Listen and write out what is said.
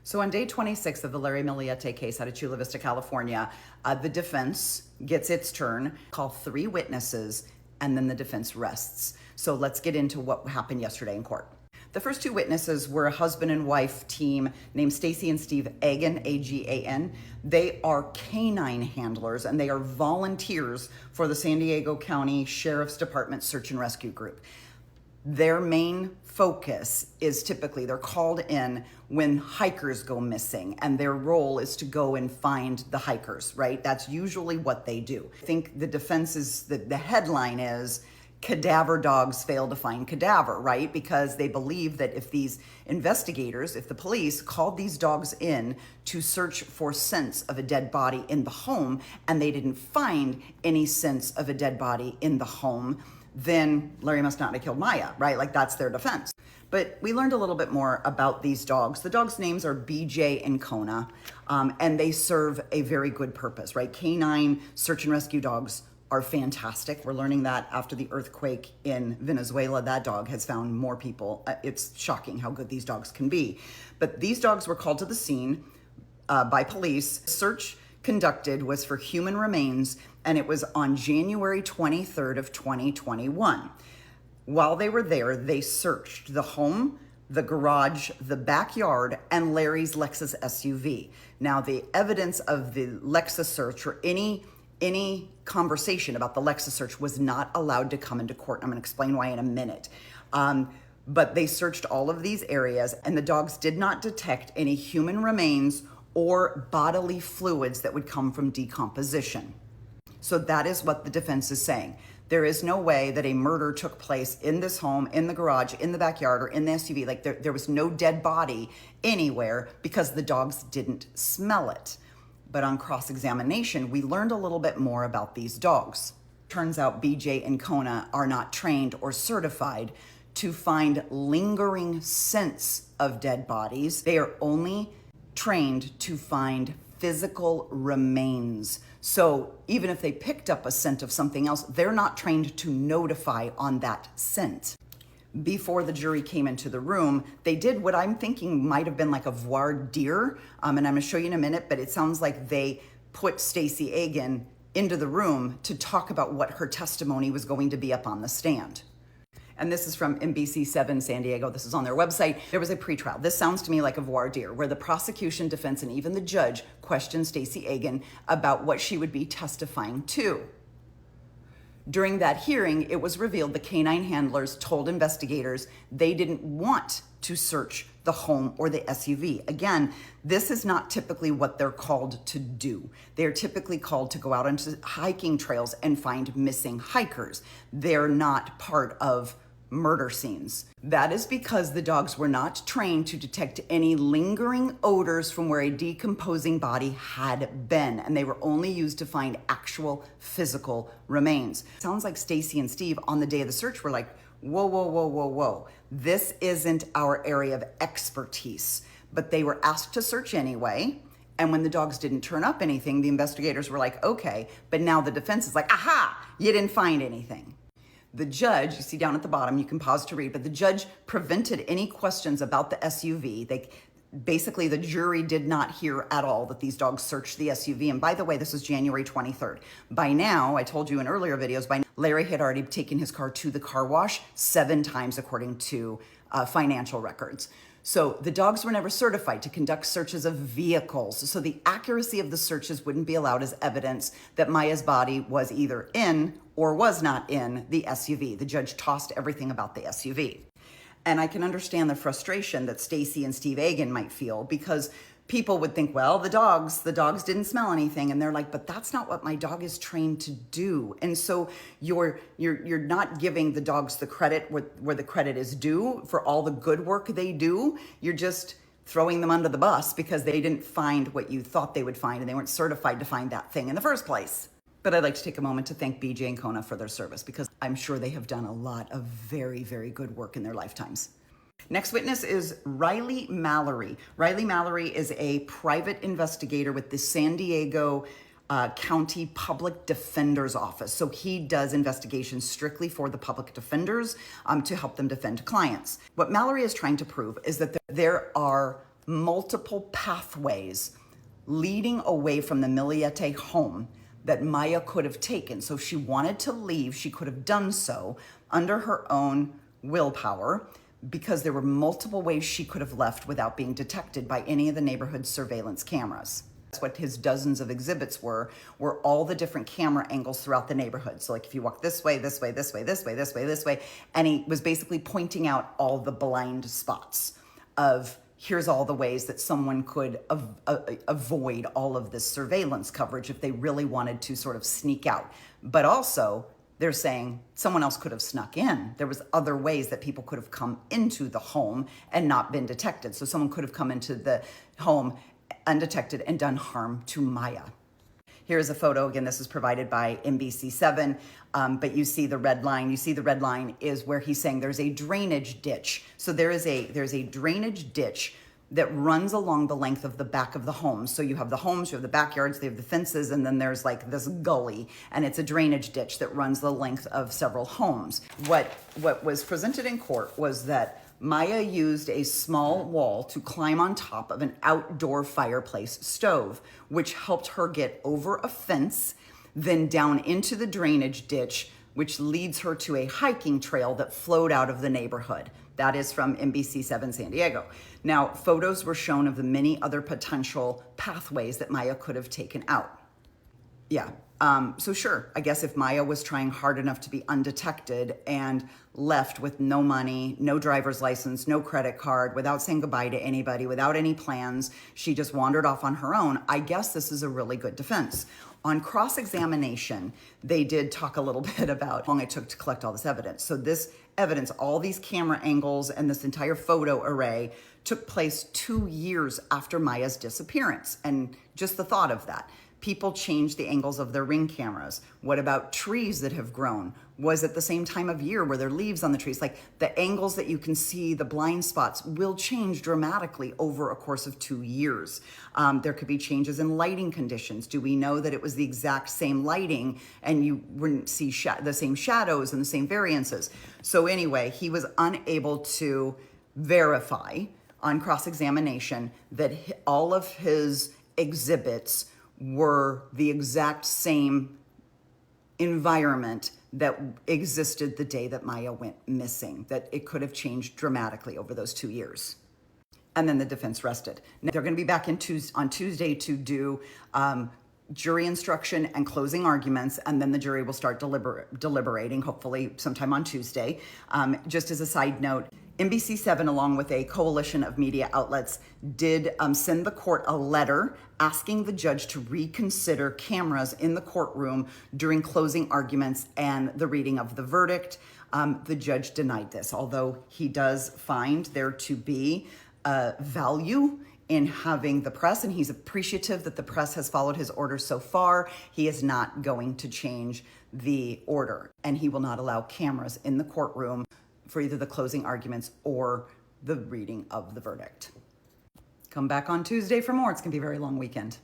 So on day 26 of the Larry Millete case out of Chula Vista, California, the defense gets its turn, call 3 witnesses, and then the defense rests. So let's get into what happened yesterday in court. The first 2 witnesses were a husband and wife team named Stacy and Steve Agan, A-G-A-N. They are canine handlers and they are volunteers for the San Diego County Sheriff's Department Search and Rescue Group. Their main focus is typically they're called in when hikers go missing, and their role is to go and find the hikers, right? That's usually what they do. I think the defense is, the headline is, cadaver dogs fail to find cadaver, right? Because they believe that if these investigators, if the police called these dogs in to search for scents of a dead body in the home, and they didn't find any scents of a dead body in the home, then Larry must not have killed Maya, right? Like that's their defense. But we learned a little bit more about these dogs. The dogs' names are BJ and Kona, and they serve a very good purpose, right? Canine search and rescue dogs are fantastic. We're learning that after the earthquake in Venezuela, that dog has found more people. It's shocking how good these dogs can be. But these dogs were called to the scene by police. Search conducted was for human remains, and it was on January 23rd of 2021. While they were there, they searched the home, the garage, the backyard, and Larry's Lexus SUV. Now, the evidence of the Lexus search or any conversation about the Lexus search was not allowed to come into court. I'm going to explain why in a minute. But they searched all of these areas, and the dogs did not detect any human remains or bodily fluids that would come from decomposition. So that is what the defense is saying. There is no way that a murder took place in this home, in the garage, in the backyard, or in the SUV. Like there was no dead body anywhere because the dogs didn't smell it. But on cross-examination, we learned a little bit more about these dogs. Turns out BJ and Kona are not trained or certified to find lingering scents of dead bodies. They are only trained to find physical remains. So even if they picked up a scent of something else, they're not trained to notify on that scent. Before the jury came into the room, they did what I'm thinking might have been like a voir dire, and I'm gonna show you in a minute, but it sounds like they put Stacy Agan into the room to talk about what her testimony was going to be up on the stand. And this is from NBC7 San Diego. This is on their website. There was a pretrial. This sounds to me like a voir dire, where the prosecution, defense, and even the judge questioned Stacy Agan about what she would be testifying to. During that hearing, it was revealed the canine handlers told investigators they didn't want to search the home or the SUV. Again, this is not typically what they're called to do. They're typically called to go out onto hiking trails and find missing hikers. They're not part of murder scenes. That is because the dogs were not trained to detect any lingering odors from where a decomposing body had been, and they were only used to find actual physical remains. Sounds like Stacy and Steve on the day of the search were like, whoa, whoa, whoa, whoa, whoa. This isn't our area of expertise. But they were asked to search anyway. And when the dogs didn't turn up anything, the investigators were like, okay, but now the defense is like, aha, you didn't find anything. The judge, you see down at the bottom, you can pause to read, but the judge prevented any questions about the SUV. Basically, the jury did not hear at all that these dogs searched the SUV. And by the way, this was January 23rd. By now, I told you in earlier videos, Larry had already taken his car to the car wash 7 times, according to financial records. So the dogs were never certified to conduct searches of vehicles. So the accuracy of the searches wouldn't be allowed as evidence that Maya's body was either in or was not in the SUV. The judge tossed everything about the SUV. And I can understand the frustration that Stacy and Steve Agan might feel, because people would think, well, the dogs didn't smell anything. And they're like, but that's not what my dog is trained to do. And so you're not giving the dogs the credit where the credit is due for all the good work they do. You're just throwing them under the bus because they didn't find what you thought they would find, and they weren't certified to find that thing in the first place. But I'd like to take a moment to thank BJ and Kona for their service, because I'm sure they have done a lot of very, very good work in their lifetimes. Next witness is Riley Mallory. Riley Mallory is a private investigator with the San Diego County Public Defender's Office. So he does investigations strictly for the public defenders to help them defend clients. What Mallory is trying to prove is that there are multiple pathways leading away from the Millete home that Maya could have taken. So if she wanted to leave, she could have done so under her own willpower, because there were multiple ways she could have left without being detected by any of the neighborhood surveillance cameras. That's what his dozens of exhibits were all the different camera angles throughout the neighborhood. So like if you walk this way, this way, this way, this way, this way, this way, and he was basically pointing out all the blind spots of here's all the ways that someone could avoid all of this surveillance coverage if they really wanted to sort of sneak out. But also, they're saying someone else could have snuck in. There was other ways that people could have come into the home and not been detected. So someone could have come into the home undetected and done harm to Maya. Here's a photo. Again, this is provided by NBC7, but you see the red line. You see the red line is where he's saying there's a drainage ditch. So there's a drainage ditch that runs along the length of the back of the home. So you have the homes, you have the backyards, they have the fences, and then there's like this gully, and it's a drainage ditch that runs the length of several homes. What was presented in court was that Maya used a small wall to climb on top of an outdoor fireplace stove, which helped her get over a fence, then down into the drainage ditch, which leads her to a hiking trail that flowed out of the neighborhood. That is from NBC7 San Diego. Now, photos were shown of the many other potential pathways that Maya could have taken out. Yeah, so sure, I guess if Maya was trying hard enough to be undetected and left with no money, no driver's license, no credit card, without saying goodbye to anybody, without any plans, she just wandered off on her own, I guess this is a really good defense. On cross-examination, they did talk a little bit about how long it took to collect all this evidence. So this evidence, all these camera angles and this entire photo array took place 2 years after Maya's disappearance. And just the thought of that. People change the angles of their Ring cameras. What about trees that have grown? Was it the same time of year where there are leaves on the trees? Like the angles that you can see, the blind spots will change dramatically over a course of 2 years. There could be changes in lighting conditions. Do we know that it was the exact same lighting and you wouldn't see the same shadows and the same variances? So anyway, he was unable to verify on cross-examination that all of his exhibits were the exact same environment that existed the day that Maya went missing, that it could have changed dramatically over those 2 years. And then the defense rested. Now, they're going to be back on Tuesday to do jury instruction and closing arguments, and then the jury will start deliberating, hopefully sometime on Tuesday. Just as a side note, NBC7, along with a coalition of media outlets, did send the court a letter asking the judge to reconsider cameras in the courtroom during closing arguments and the reading of the verdict. The judge denied this, although he does find there to be value in having the press, and he's appreciative that the press has followed his order so far. He is not going to change the order, and he will not allow cameras in the courtroom for either the closing arguments or the reading of the verdict. Come back on Tuesday for more. It's going to be a very long weekend.